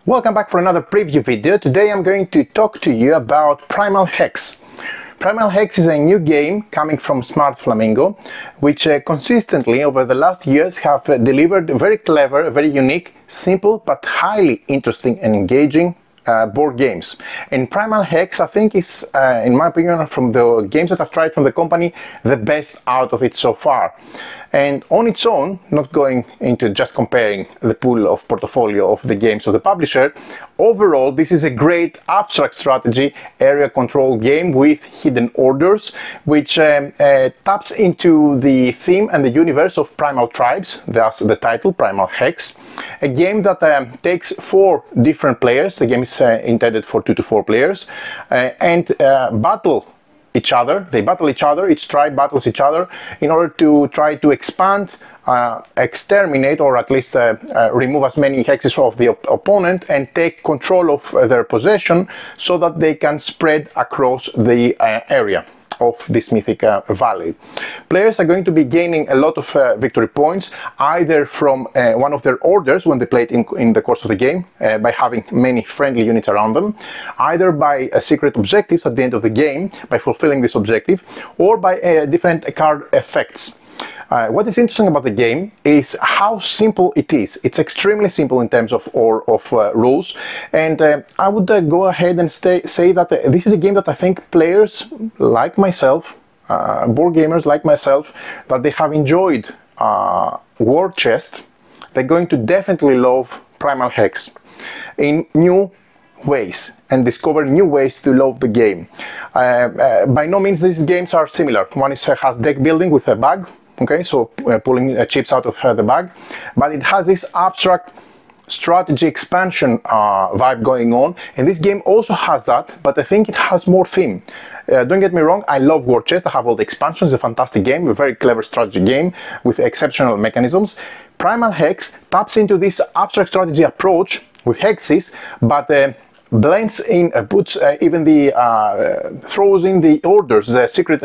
Welcome back for another preview video. Today I'm going to talk to you about Primal Hex. Primal Hex is a new game coming from Smart Flamingo, which consistently over the last years have delivered very clever, very unique, simple but highly interesting and engaging board games. And Primal Hex, I think, is, in my opinion, from the games that I've tried from the company, the best out of it so far. And on its own, not going into just comparing the pool of portfolio of the games of the publisher, overall this is a great abstract strategy area control game with hidden orders, which taps into the theme and the universe of Primal Tribes, thus the title Primal Hex. A game that takes 4 different players. The game is intended for 2 to 4 players, and battle each other. They battle each other, each tribe battles each other in order to try to expand, exterminate, or at least remove as many hexes of the opponent and take control of their possession so that they can spread across the area of this mythic valley. Players are going to be gaining a lot of victory points, either from one of their orders when they play it in the course of the game, by having many friendly units around them, either by secret objectives at the end of the game, by fulfilling this objective, or by different card effects. What is interesting about the game is how simple it is. It's extremely simple in terms of rules, and I would go ahead and say that this is a game that I think players like myself, board gamers like myself, that they have enjoyed War Chest, they're going to definitely love Primal Hex in new ways and discover new ways to love the game. By no means these games are similar. One has deck building with a bag. Okay, so pulling chips out of the bag, but it has this abstract strategy expansion vibe going on, and this game also has that, but I think it has more theme. Don't get me wrong, I love War Chest. I have all the expansions. It's a fantastic game, a very clever strategy game with exceptional mechanisms. Primal Hex taps into this abstract strategy approach with hexes, but blends in, puts even the throws in the orders, the secret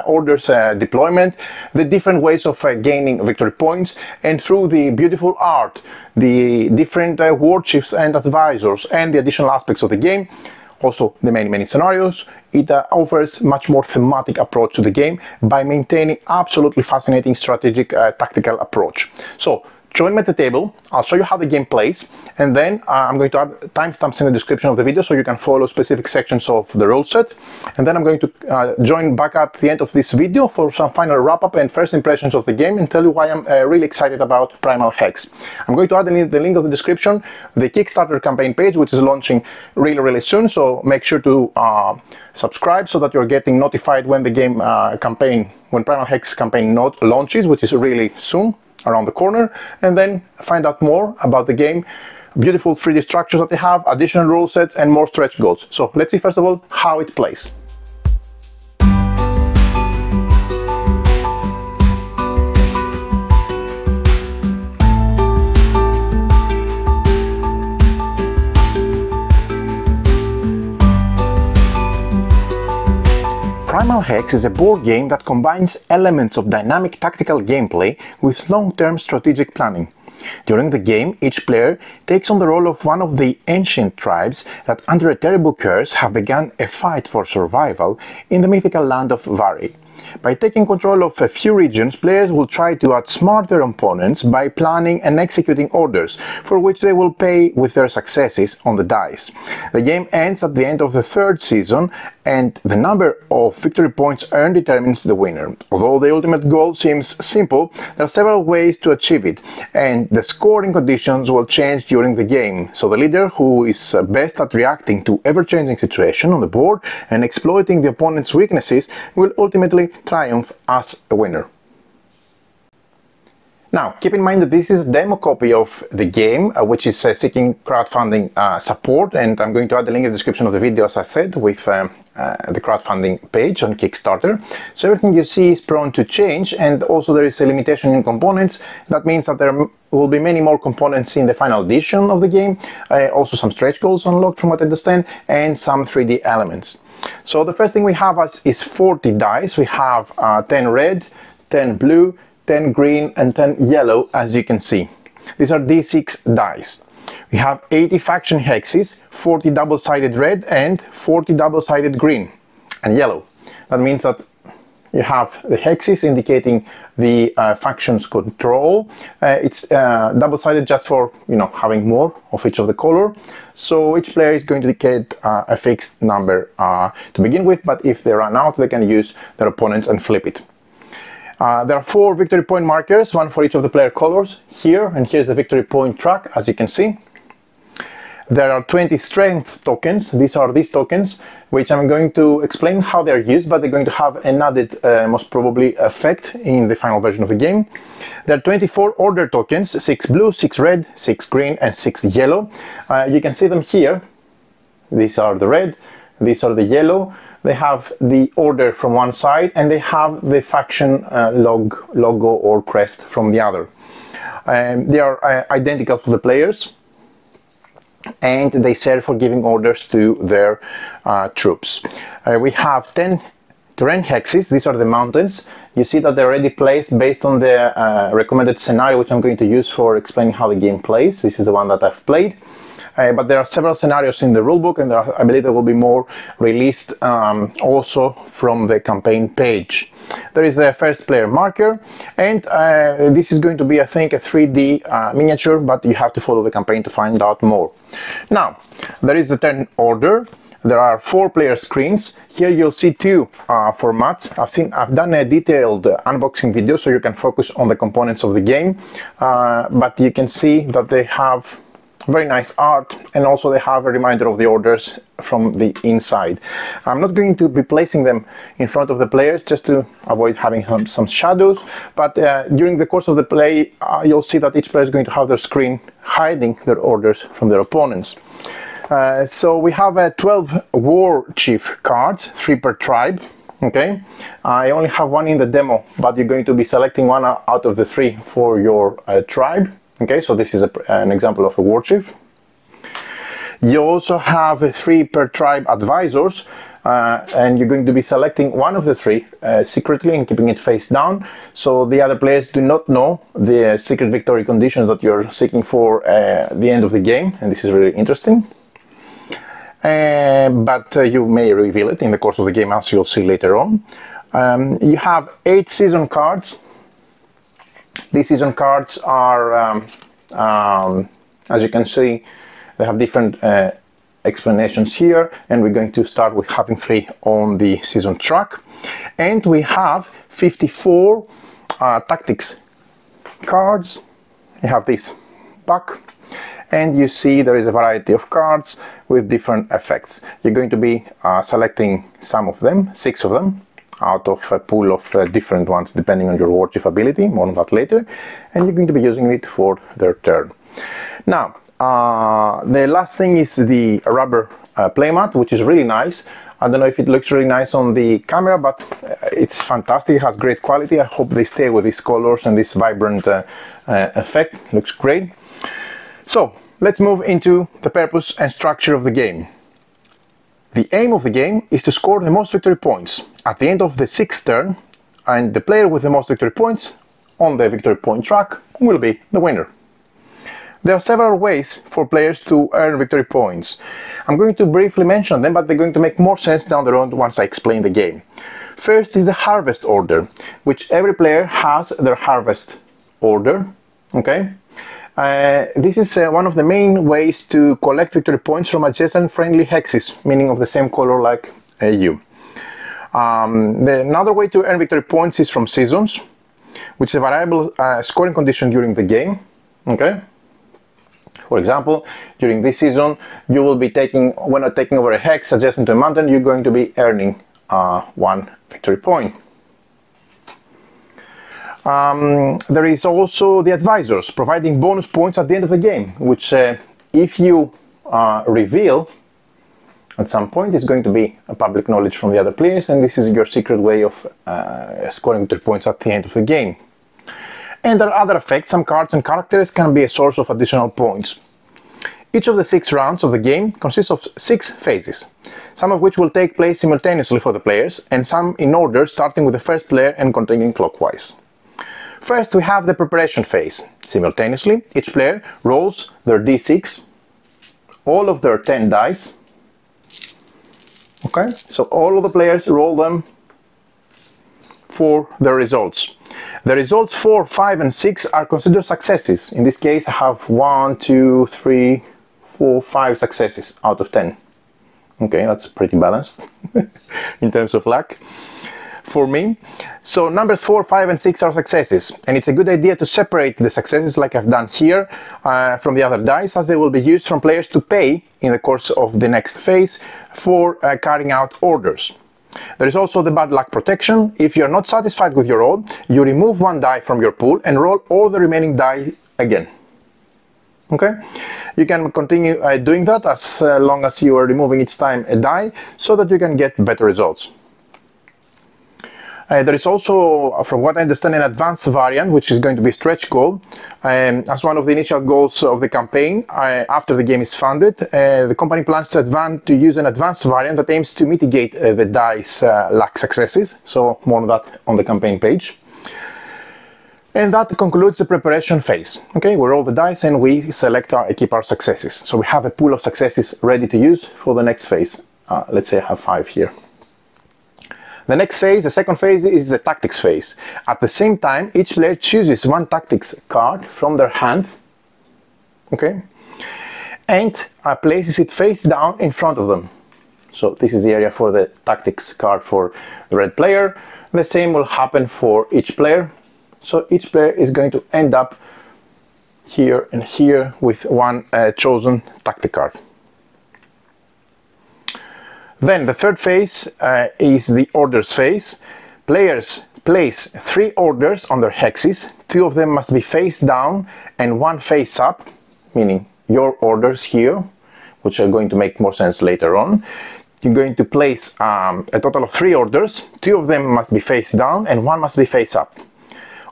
orders deployment, the different ways of gaining victory points, and through the beautiful art, the different war chiefs and advisors, and the additional aspects of the game, also the many scenarios. It offers much more thematic approach to the game by maintaining absolutely fascinating strategic tactical approach. So join me at the table. I'll show you how the game plays, and then I'm going to add timestamps in the description of the video so you can follow specific sections of the rule set. And then I'm going to join back at the end of this video for some final wrap-up and first impressions of the game, and tell you why I'm really excited about Primal Hex. I'm going to add in the link of the description the Kickstarter campaign page, which is launching really soon, so make sure to subscribe so that you're getting notified when the game when Primal Hex campaign launches, which is really soon, around the corner, and then find out more about the game, beautiful 3D structures that they have, additional rule sets, and more stretch goals. So let's see first of all how it plays. Primal Hex is a board game that combines elements of dynamic tactical gameplay with long-term strategic planning. During the game, each player takes on the role of one of the ancient tribes that, under a terrible curse, have begun a fight for survival in the mythical land of Vari. By taking control of a few regions, players will try to outsmart their opponents by planning and executing orders, for which they will pay with their successes on the dice. The game ends at the end of the 3rd season, and the number of victory points earned determines the winner. Although the ultimate goal seems simple, there are several ways to achieve it, and the scoring conditions will change during the game. So the leader, who is best at reacting to ever-changing situations on the board and exploiting the opponent's weaknesses, will ultimately triumph as a winner. Now, keep in mind that this is a demo copy of the game, which is seeking crowdfunding support, and I'm going to add the link in the description of the video, as I said, with the crowdfunding page on Kickstarter. So everything you see is prone to change, and also there is a limitation in components. That means that there will be many more components in the final edition of the game, also some stretch goals unlocked from what I understand, and some 3D elements. So the first thing we have is 40 dice. We have 10 red, 10 blue, 10 green and 10 yellow, as you can see. These are D6 dice. We have 80 faction hexes, 40 double-sided red and 40 double-sided green and yellow. That means that you have the hexes indicating the faction's control. It's double-sided just for, you know, having more of each of the color. So each player is going to indicate a fixed number to begin with, but if they run out, they can use their opponents and flip it. There are 4 victory point markers, one for each of the player colors here, and here's the victory point track, as you can see. There are 20 strength tokens. These are these tokens, which I'm going to explain how they're used, but they're going to have an added, most probably, effect in the final version of the game. There are 24 order tokens, 6 blue, 6 red, 6 green, and 6 yellow. You can see them here. These are the red, these are the yellow. They have the order from one side, and they have the faction logo or crest from the other. They are identical for the players, and they serve for giving orders to their troops. We have 10 terrain hexes. These are the mountains. You see that they're already placed based on the recommended scenario, which I'm going to use for explaining how the game plays. This is the one that I've played. But there are several scenarios in the rulebook, and I believe there will be more released also from the campaign page. There is the first player marker, and this is going to be, I think, a 3D miniature, but you have to follow the campaign to find out more. Now, there is the turn order. There are 4 player screens. Here you'll see 2 formats. I've done a detailed unboxing video, so you can focus on the components of the game, but you can see that they have very nice art, and also they have a reminder of the orders from the inside. I'm not going to be placing them in front of the players just to avoid having some shadows, but during the course of the play you'll see that each player is going to have their screen hiding their orders from their opponents. So we have 12 war chief cards, 3 per tribe. Okay, I only have 1 in the demo, but you're going to be selecting 1 out of the 3 for your tribe. Okay, so this is an example of a war chief. You also have 3 per tribe advisors, and you're going to be selecting 1 of the 3 secretly and keeping it face down, so the other players do not know the secret victory conditions that you're seeking for the end of the game, and this is really interesting. But you may reveal it in the course of the game, as you'll see later on. You have 8 season cards. These season cards are, as you can see, they have different explanations here, and we're going to start with having 3 on the season track. And we have 54 tactics cards. You have this back, and you see there is a variety of cards with different effects. You're going to be selecting some of them, 6 of them, out of a pool of different ones depending on your war chief ability, more on that later, and you're going to be using it for their turn. Now, the last thing is the rubber playmat, which is really nice. I don't know if it looks really nice on the camera, but it's fantastic. It has great quality. I hope they stay with these colors and this vibrant effect. Looks great. So let's move into the purpose and structure of the game. The aim of the game is to score the most victory points at the end of the 6th turn, and the player with the most victory points on the victory point track will be the winner. There are several ways for players to earn victory points. I'm going to briefly mention them, but they're going to make more sense down the road once I explain the game. First is the harvest order, which every player has their harvest order. Okay? This is one of the main ways to collect victory points from adjacent friendly hexes, meaning of the same color like you. Another way to earn victory points is from seasons, which is a variable scoring condition during the game. Okay? For example, during this season, you will be when taking over a hex adjacent to a mountain, you're going to be earning 1 victory point. There is also the advisors, providing bonus points at the end of the game, which if you reveal at some point is going to be a public knowledge from the other players, and this is your secret way of scoring victory points at the end of the game. And there are other effects. Some cards and characters can be a source of additional points. Each of the 6 rounds of the game consists of 6 phases, some of which will take place simultaneously for the players, and some in order, starting with the first player and continuing clockwise. First, we have the preparation phase. Simultaneously, each player rolls their d6 all of their 10 dice. Okay, so all of the players roll them for the results. The results 4, 5, and 6 are considered successes. In this case, I have 1, 2, 3, 4, 5 successes out of 10. Okay, that's pretty balanced in terms of luck for me. So numbers 4, 5, and 6 are successes, and it's a good idea to separate the successes like I've done here from the other dice, as they will be used from players to pay in the course of the next phase for carrying out orders. There is also the bad luck protection. If you're not satisfied with your roll, you remove one die from your pool and roll all the remaining die again. Okay, you can continue doing that as long as you are removing each time a die, so that you can get better results. There is also, from what I understand, an advanced variant, which is going to be a stretch goal. As one of the initial goals of the campaign, after the game is funded, the company plans to use an advanced variant that aims to mitigate the dice lack successes. So more on that on the campaign page. And that concludes the preparation phase. Okay, we roll the dice and we select keep our successes. So we have a pool of successes ready to use for the next phase. Let's say I have 5 here. The next phase, the second phase, is the tactics phase. At the same time, each player chooses one tactics card from their hand, okay, and places it face down in front of them. So this is the area for the tactics card for the red player. The same will happen for each player. So each player is going to end up here and here with one chosen tactic card. Then the third phase is the orders phase. Players place 3 orders on their hexes. 2 of them must be face down and 1 face up, meaning your orders here, which are going to make more sense later on. You're going to place a total of 3 orders. 2 of them must be face down and 1 must be face up.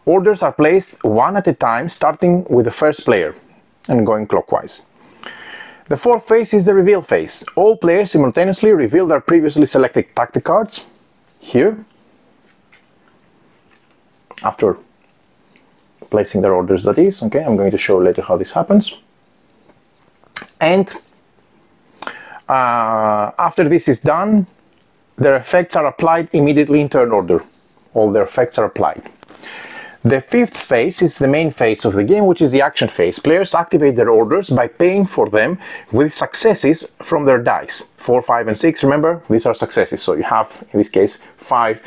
Orders are placed one at a time, starting with the first player and going clockwise. The fourth phase is the reveal phase. All players simultaneously reveal their previously selected tactic cards here, after placing their orders, that is. Okay, I'm going to show later how this happens. And after this is done, their effects are applied immediately in turn order. All their effects are applied. The fifth phase is the main phase of the game, which is the action phase. Players activate their orders by paying for them with successes from their dice. 4, 5, and 6, remember, these are successes. So you have, in this case, 5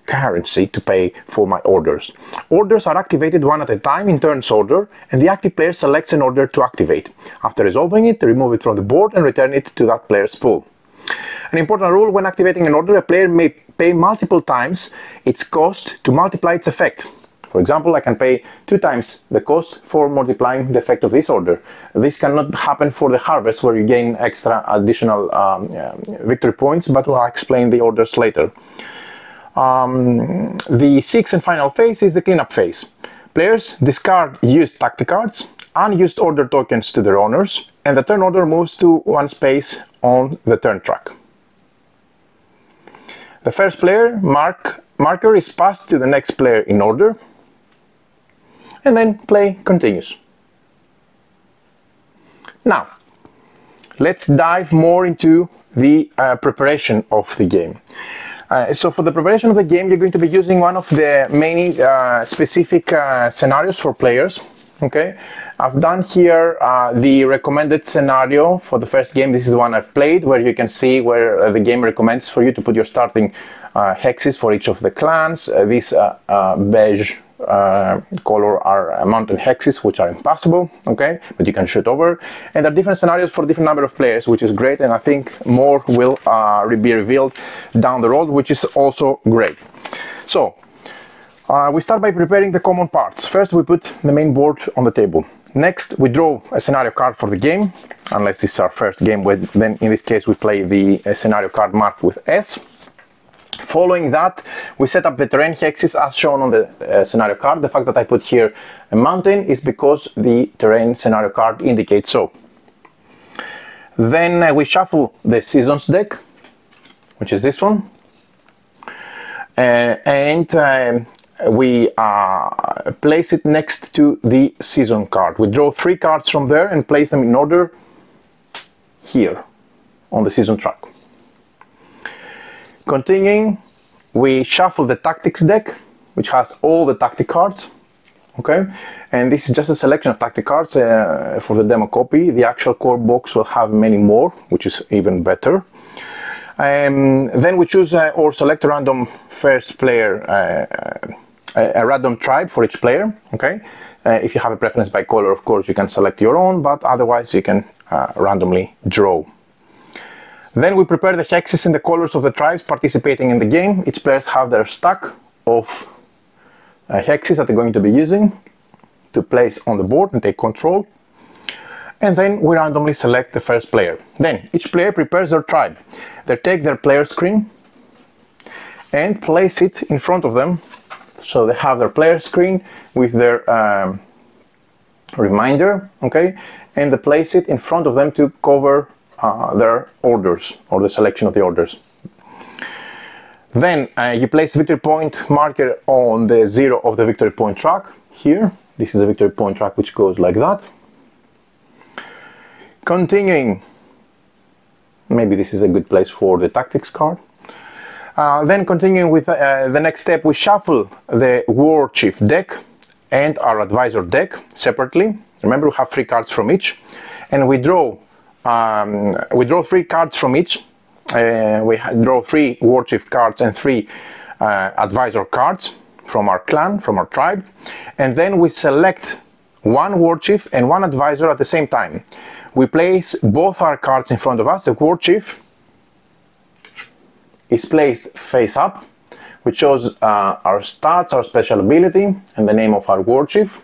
currency to pay for my orders. Orders are activated one at a time in turns order, and the active player selects an order to activate. After resolving it, remove it from the board and return it to that player's pool. An important rule: when activating an order, a player may pay multiple times its cost to multiply its effect. For example, I can pay 2 times the cost for multiplying the effect of this order. This cannot happen for the harvest, where you gain extra additional victory points, but I'll explain the orders later. The sixth and final phase is the cleanup phase. Players discard used tactic cards, unused order tokens to their owners, and the turn order moves to 1 space on the turn track. The first player marker is passed to the next player in order, and then play continues. Now, let's dive more into the preparation of the game. So for the preparation of the game, you're going to be using one of the many specific scenarios for players. Okay, I've done here the recommended scenario for the first game. This is the one I've played, where you can see where the game recommends for you to put your starting hexes for each of the clans. These beige color are mountain hexes, which are impassable, okay, but you can shoot over. And there are different scenarios for different number of players, which is great, and I think more will be revealed down the road, which is also great. So we start by preparing the common parts. First, we put the main board on the table. Next, we draw a scenario card for the game, unless this is our first game, then in this case we play the scenario card marked with S. Following that, we set up the terrain hexes as shown on the scenario card. The fact that I put here a mountain is because the terrain scenario card indicates so. Then we shuffle the seasons deck, which is this one, and we place it next to the season card. We draw 3 cards from there and place them in order here on the season track. Continuing, we shuffle the tactics deck, which has all the tactic cards. Okay, and this is just a selection of tactic cards for the demo copy. The actual core box will have many more, which is even better. Then we choose or select a random first player, a random tribe for each player. Okay, if you have a preference by color, of course, you can select your own, but otherwise you can randomly draw. Then we prepare the hexes in the colors of the tribes participating in the game. Each players have their stack of hexes that they're going to be using to place on the board and take control. And then we randomly select the first player. Then each player prepares their tribe. They take their player screen and place it in front of them. So they have their player screen with their reminder, okay, and they place it in front of them to cover their orders, or the selection of the orders. Then you place a victory point marker on the 0 of the victory point track here. This is a victory point track which goes like that. Continuing, maybe this is a good place for the tactics card. Then continuing with the next step, we shuffle the war chief deck and our advisor deck separately. Remember, we have 3 cards from each, and we draw 3 cards from each. We draw 3 war chief cards and 3 advisor cards from our clan, from our tribe, and then we select 1 war chief and 1 advisor at the same time. We place both our cards in front of us. The war chief is placed face up, which shows our stats, our special ability, and the name of our war chief.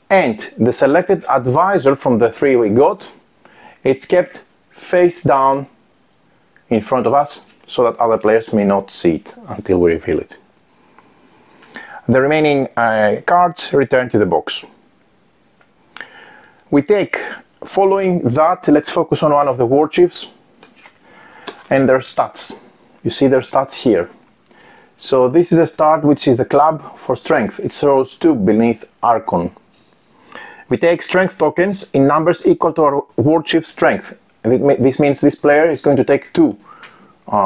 And the selected advisor from the 3 we got, it's kept face down in front of us so that other players may not see it until we reveal it. The remaining cards return to the box. We take, following that, let's focus on one of the war chiefs and their stats. You see their stats here. So this is a stat which is a club for strength. It throws 2 beneath Archon. We take strength tokens in numbers equal to our war chief's strength. And this means this player is going to take 2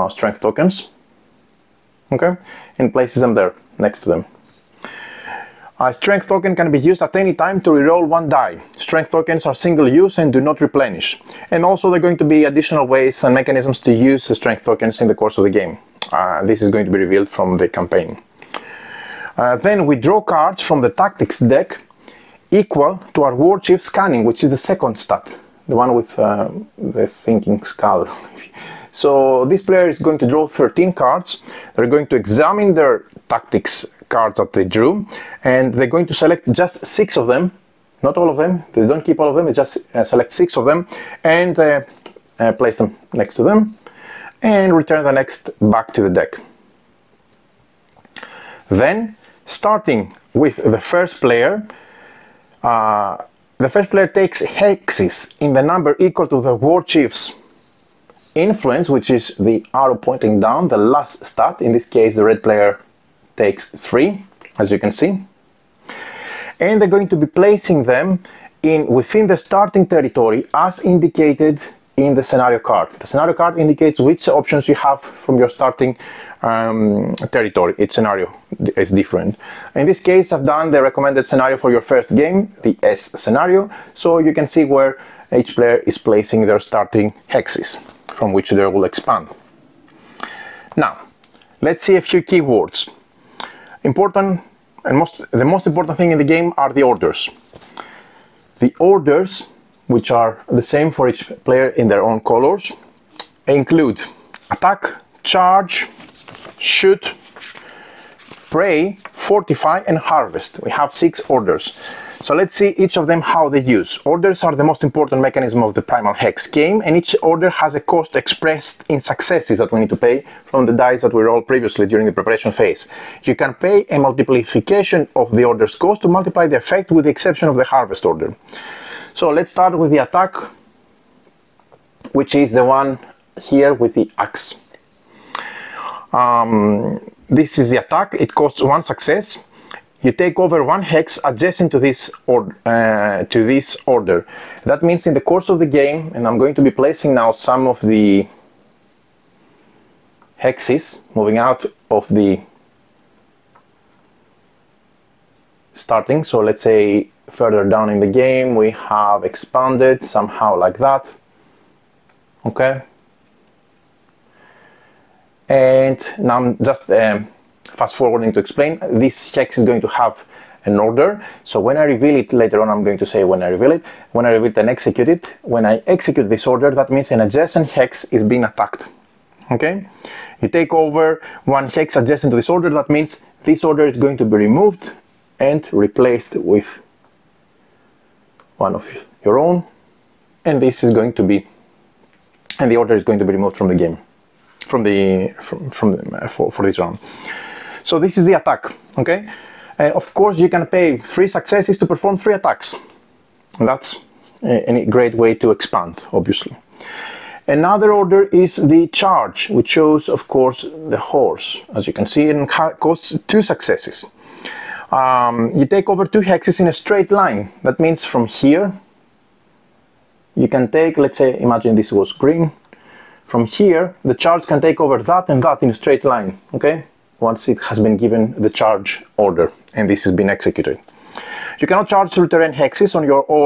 strength tokens, okay, and places them there next to them. A strength token can be used at any time to reroll 1 die. Strength tokens are single use and do not replenish. And also there are going to be additional ways and mechanisms to use the strength tokens in the course of the game. This is going to be revealed from the campaign. Then we draw cards from the tactics deck equal to our war chief scanning, which is the second stat, the one with the thinking skull. So this player is going to draw 13 cards. They're going to examine their tactics cards that they drew, and they're going to select just 6 of them, not all of them. They don't keep all of them, they just select 6 of them and place them next to them and return the next back to the deck. Then, starting with the first player, takes hexes in the number equal to the war chief's influence, which is the arrow pointing down, the last stat. In this case, the red player takes 3, as you can see. And they're going to be placing them within the starting territory as indicated in the scenario card. The scenario card indicates which options you have from your starting territory. Each scenario is different. In this case, I've done the recommended scenario for your first game, the S scenario, so you can see where each player is placing their starting hexes, from which they will expand. Now, let's see a few keywords. Important and the most important thing in the game are the orders. The orders, which are the same for each player in their own colors, include attack, charge, shoot, pray, fortify, and harvest. We have 6 orders. So let's see each of them how they use. Orders are the most important mechanism of the Primal Hex game, and each order has a cost expressed in successes that we need to pay from the dice that we rolled previously during the preparation phase. You can pay a multiplication of the order's cost to multiply the effect, with the exception of the harvest order. So let's start with the attack, which is the one here with the axe. This is the attack. It costs 1 success. you take over one hex adjacent to this order. That means in the course of the game, and I'm going to be placing now some of the hexes moving out of the starting. So let's say further down in the game we have expanded somehow like that. Okay. And now I'm just fast forwarding to explain. This hex is going to have an order. So when I reveal it later on, I'm going to say when I reveal it and execute it. When I execute this order, that means an adjacent hex is being attacked. Okay. You take over one hex adjacent to this order, that means this order is going to be removed and replaced with one of your own, and this is going to be, and the order is going to be removed from the game, for this round. So this is the attack. Okay. Of course, you can pay 3 successes to perform 3 attacks. That's a great way to expand, obviously. Another order is the charge, which shows, of course, the horse. As you can see, it costs 2 successes. You take over 2 hexes in a straight line. That means from here, you can take, let's say, imagine this was green. From here, the charge can take over that and that in a straight line, okay? Once it has been given the charge order, and this has been executed. You cannot charge through terrain hexes or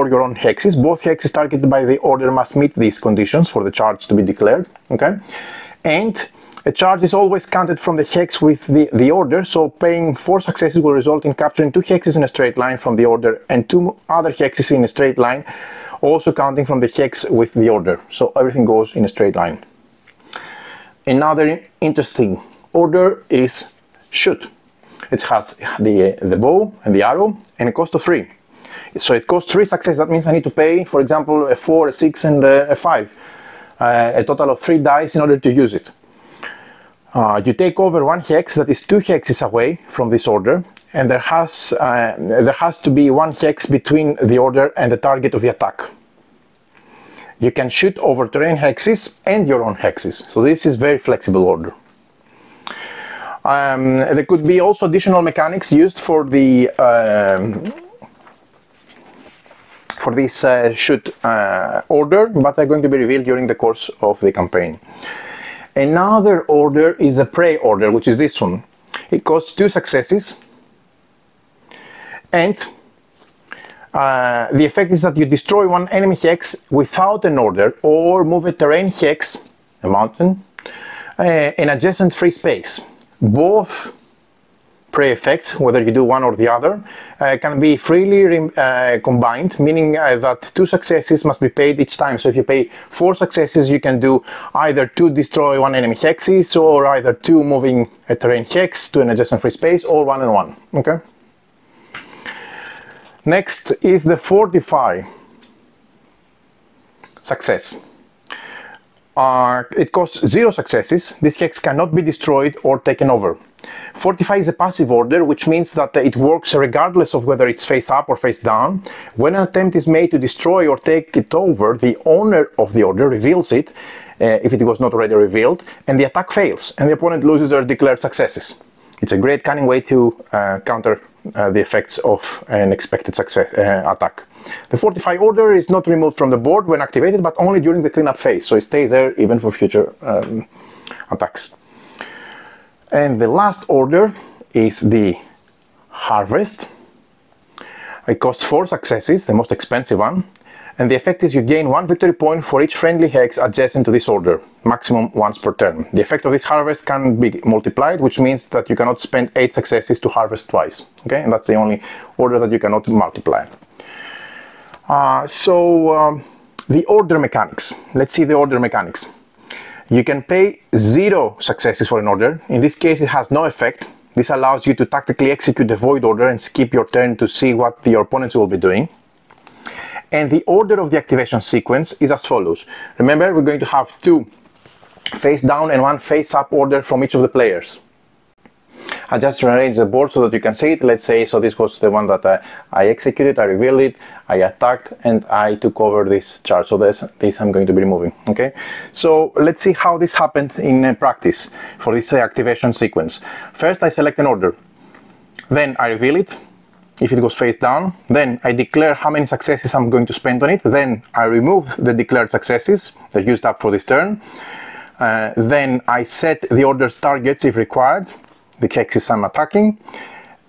your own hexes. Both hexes targeted by the order must meet these conditions for the charge to be declared. Okay, and a charge is always counted from the hex with the order. So paying 4 successes will result in capturing 2 hexes in a straight line from the order and 2 other hexes in a straight line, also counting from the hex with the order. So everything goes in a straight line. Another interesting order is shoot. It has the bow and the arrow, and a cost of 3. So it costs 3 successes. That means I need to pay, for example, a 4, a 6, and a 5. A total of 3 dice in order to use it. You take over one hex that is 2 hexes away from this order, and there has to be 1 hex between the order and the target of the attack. You can shoot over terrain hexes and your own hexes. So this is very flexible order. There could be also additional mechanics used for the for this shoot order, but they're going to be revealed during the course of the campaign. Another order is a prey order, which is this one. It costs 2 successes, and the effect is that you destroy one enemy hex without an order, or move a terrain hex, a mountain, in adjacent free space. Both prey effects, whether you do one or the other, can be freely combined, meaning that 2 successes must be paid each time. So if you pay 4 successes, you can do either 2 destroy one enemy hexes, or either 2 moving a terrain hex to an adjacent free space, or 1 and 1. Okay. Next is the fortify success. It costs 0 successes. This hex cannot be destroyed or taken over. Fortify is a passive order, which means that it works regardless of whether it's face up or face down. When an attempt is made to destroy or take it over, the owner of the order reveals it, if it was not already revealed, and the attack fails, and the opponent loses their declared successes. It's a great cunning way to counter the effects of an expected success attack. The fortify order is not removed from the board when activated, but only during the cleanup phase, so it stays there even for future attacks. And the last order is the harvest. It costs 4 successes, the most expensive one, and the effect is you gain 1 victory point for each friendly hex adjacent to this order, maximum once per turn. The effect of this harvest can be multiplied, which means that you cannot spend 8 successes to harvest twice. Okay, and that's the only order that you cannot multiply. The order mechanics. Let's see the order mechanics. You can pay 0 successes for an order. In this case, it has no effect. This allows you to tactically execute the void order and skip your turn to see what your opponents will be doing. And the order of the activation sequence is as follows. Remember, we're going to have 2 face down and 1 face up order from each of the players. I just rearrange the board so that you can see it. Let's say, so this was the one that I executed, I revealed it, I attacked, and I took over this charge. So this I'm going to be removing. Okay, so let's see how this happened in practice for this activation sequence. First, I select an order. Then I reveal it, if it goes face down. Then I declare how many successes I'm going to spend on it. Then I remove the declared successes that are used up for this turn. Then I set the order's targets if required, the hexes I'm attacking.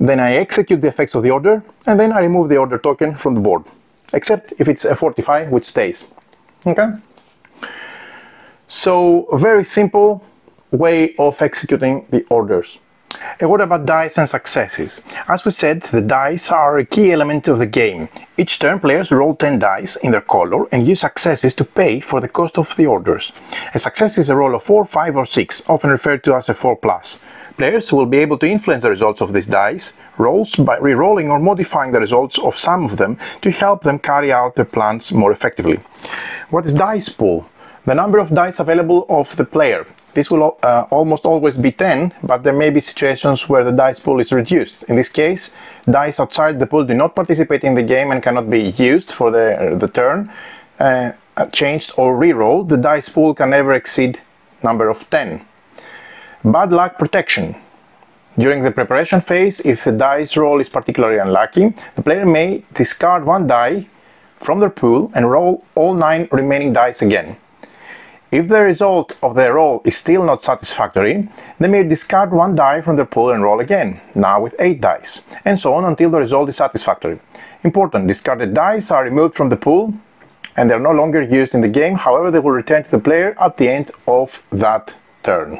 Then I execute the effects of the order, and then I remove the order token from the board, except if it's a fortify, which stays. Okay? So, very simple way of executing the orders. And what about dice and successes? As we said, the dice are a key element of the game. Each turn, players roll 10 dice in their color and use successes to pay for the cost of the orders. A success is a roll of 4, 5 or 6, often referred to as a 4+. Players will be able to influence the results of these dice rolls by re-rolling or modifying the results of some of them to help them carry out their plans more effectively. What is dice pool? The number of dice available of the player. This will almost always be 10, but there may be situations where the dice pool is reduced. In this case, dice outside the pool do not participate in the game and cannot be used for the turn, changed or re-rolled. The dice pool can never exceed number of 10. Bad luck protection. During the preparation phase, if the dice roll is particularly unlucky, the player may discard one die from their pool and roll all 9 remaining dice again. If the result of their roll is still not satisfactory, they may discard one die from their pool and roll again, now with 8 dice, and so on until the result is satisfactory. Important, discarded dice are removed from the pool and they are no longer used in the game, however they will return to the player at the end of that turn.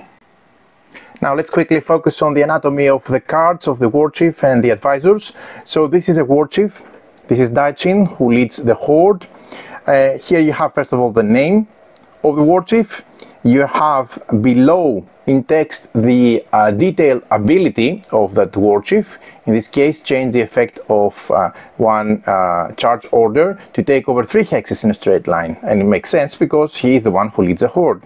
Now let's quickly focus on the anatomy of the cards of the war chief and the advisors. So this is a war chief, this is Daichin, who leads the horde. Here you have first of all the name of the war chief. You have below in text the detailed ability of that war chief. In this case, change the effect of one charge order to take over 3 hexes in a straight line, and it makes sense because he is the one who leads the horde.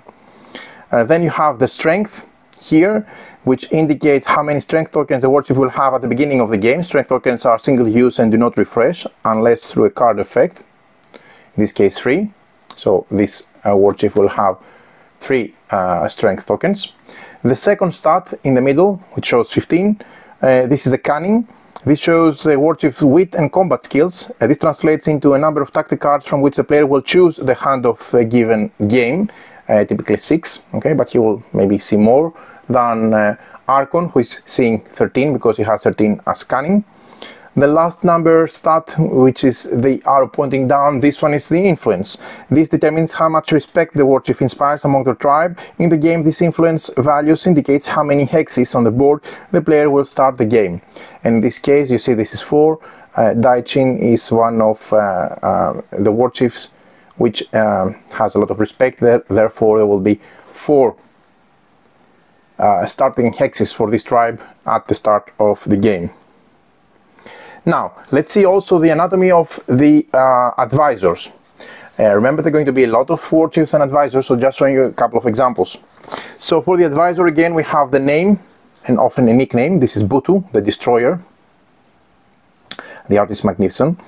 Then you have the strength here, which indicates how many strength tokens the war chief will have at the beginning of the game. Strength tokens are single use and do not refresh unless through a card effect, in this case 3. So this war chief will have 3 strength tokens. The second stat in the middle, which shows 15, this is a cunning. This shows the war chief's wit and combat skills. This translates into a number of tactic cards from which the player will choose the hand of a given game, typically 6, okay, but he will maybe see more than Archon, who is seeing 13 because he has 13 as cunning. The last number stat, which is the arrow pointing down, this one is the influence. This determines how much respect the war chief inspires among the tribe. In the game, this influence values indicates how many hexes on the board the player will start the game. And in this case, you see this is 4. Daichin is one of the war chiefs which has a lot of respect there. Therefore, there will be 4 starting hexes for this tribe at the start of the game. Now, let's see also the anatomy of the advisors. Remember, there are going to be a lot of war chiefs and advisors, so just showing you a couple of examples. So for the advisor, again, we have the name and often a nickname. This is Butu, the destroyer. The art is magnificent.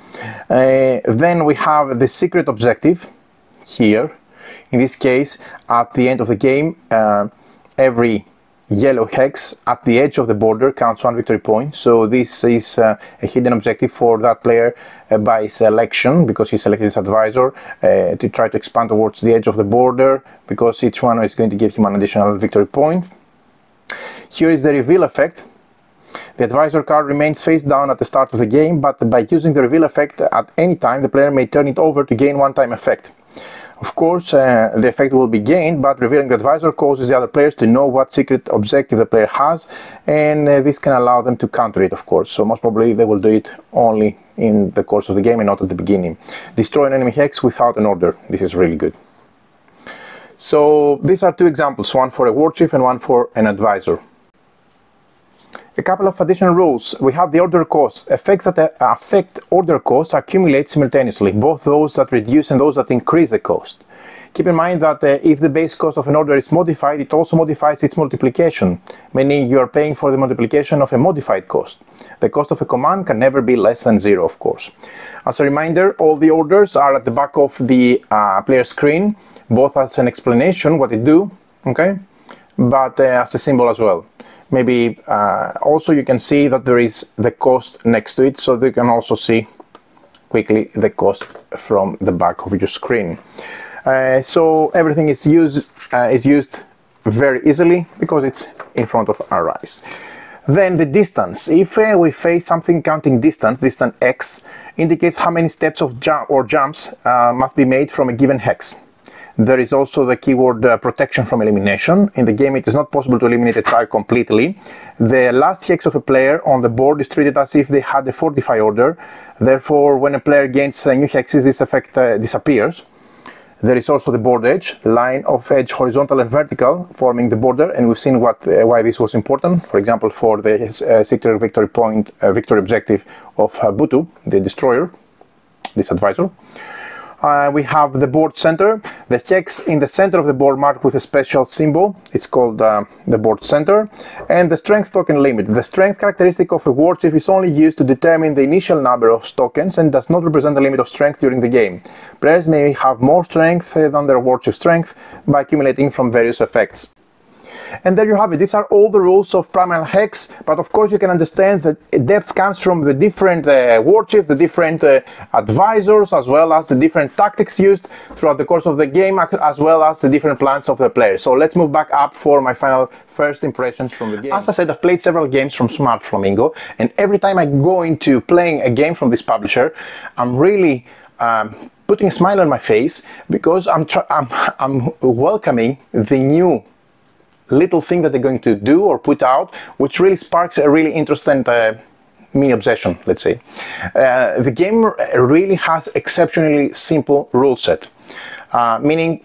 Then we have the secret objective here. In this case, at the end of the game, every yellow hex at the edge of the border counts 1 victory point. So this is a hidden objective for that player by selection, because he selected his advisor to try to expand towards the edge of the border, because each one is going to give him an additional victory point. Here is the reveal effect. The advisor card remains face down at the start of the game, but by using the reveal effect at any time, the player may turn it over to gain one-time effect. Of course, the effect will be gained, but revealing the advisor causes the other players to know what secret objective the player has, and this can allow them to counter it, of course. So most probably they will do it only in the course of the game and not at the beginning. Destroy an enemy hex without an order. This is really good. So these are 2 examples, one for a war chief and one for an advisor. A couple of additional rules. We have the order cost. Effects that affect order costs accumulate simultaneously, both those that reduce and those that increase the cost. Keep in mind that if the base cost of an order is modified, it also modifies its multiplication, meaning you are paying for the multiplication of a modified cost. The cost of a command can never be less than 0, of course. As a reminder, all the orders are at the back of the player screen, both as an explanation, what they do, okay, but as a symbol as well. Maybe also you can see that there is the cost next to it, so you can also see quickly the cost from the back of your screen. So everything is used very easily because it's in front of our eyes. Then the distance. If we face something counting distance X indicates how many steps of jumps must be made from a given hex. There is also the keyword protection from elimination. In the game it is not possible to eliminate a tile completely. The last hex of a player on the board is treated as if they had a fortify order. Therefore, when a player gains new hexes, this effect disappears. There is also the board edge, line of edge horizontal and vertical forming the border, and we've seen why this was important. For example, for the sector victory point, victory objective of Butu, the destroyer, this advisor. We have the board center, the hex in the center of the board marked with a special symbol. It's called the board center. And the strength token limit. The strength characteristic of a warchief is only used to determine the initial number of tokens and does not represent the limit of strength during the game. Players may have more strength than their warchief strength by accumulating from various effects. And there you have it. These are all the rules of Primal Hex, but of course you can understand that depth comes from the different warships, the different advisors, as well as the different tactics used throughout the course of the game, as well as the different plans of the players. So let's move back up for my final first impressions from the game. As I said, I've played several games from Smart Flamingo, and every time I go into playing a game from this publisher, I'm really putting a smile on my face because I'm welcoming the new little thing that they're going to do or put out, which really sparks a really interesting mini obsession, let's say. The game really has exceptionally simple rule set, meaning,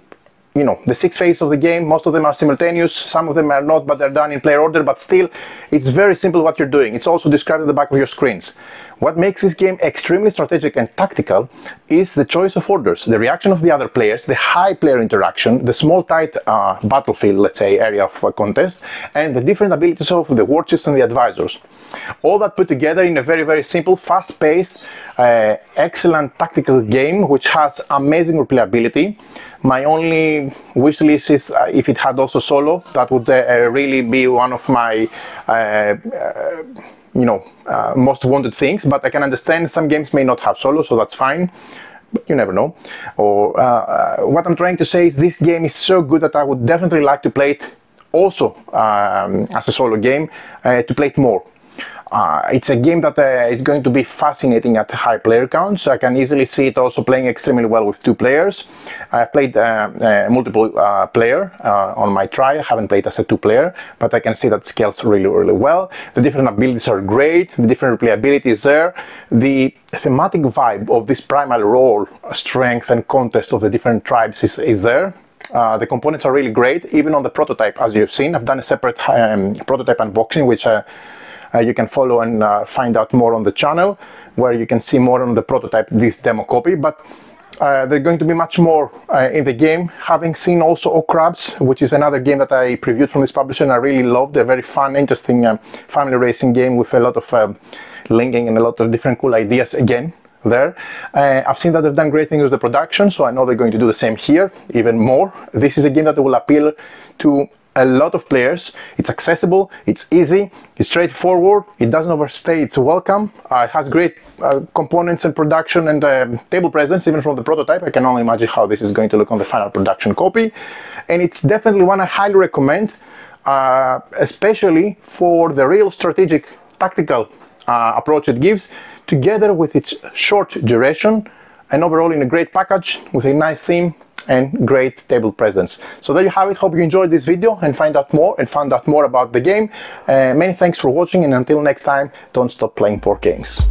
you know, the 6 phases of the game, most of them are simultaneous, some of them are not, but they're done in player order, but still, it's very simple what you're doing. It's also described at the back of your screens. What makes this game extremely strategic and tactical is the choice of orders, the reaction of the other players, the high player interaction, the small tight battlefield, let's say, area of contest, and the different abilities of the warships and the advisors. All that put together in a very, very simple, fast-paced, excellent tactical game, which has amazing replayability. My only wish list is if it had also solo. That would really be one of my most wanted things, but I can understand some games may not have solo, so that's fine, but you never know. Or what I'm trying to say is this game is so good that I would definitely like to play it also as a solo game, to play it more. It's a game that is going to be fascinating at high player counts. I can easily see it also playing extremely well with 2 players. I've played multiple player on my try. I haven't played as a 2-player, but I can see that scales really, really well. The different abilities are great. The different replayability is there. The thematic vibe of this primal role, strength and contest of the different tribes is there. The components are really great, even on the prototype, as you've seen. I've done a separate prototype unboxing, which you can follow and find out more on the channel, where you can see more on the prototype, this demo copy. But there's going to be much more in the game. Having seen also O Crabs, which is another game that I previewed from this publisher and I really loved, a very fun, interesting family racing game with a lot of linking and a lot of different cool ideas again there. I've seen that they've done great things with the production, so I know they're going to do the same here, even more. This is a game that will appeal to a lot of players. It's accessible, it's easy, it's straightforward, it doesn't overstay its welcome, it has great components and production and table presence, even from the prototype. I can only imagine how this is going to look on the final production copy, and it's definitely one I highly recommend, especially for the real strategic tactical approach it gives, together with its short duration and overall in a great package with a nice theme and great table presence. So there you have it. Hope you enjoyed this video and found out more about the game. Many thanks for watching, and until next time, don't stop playing board games.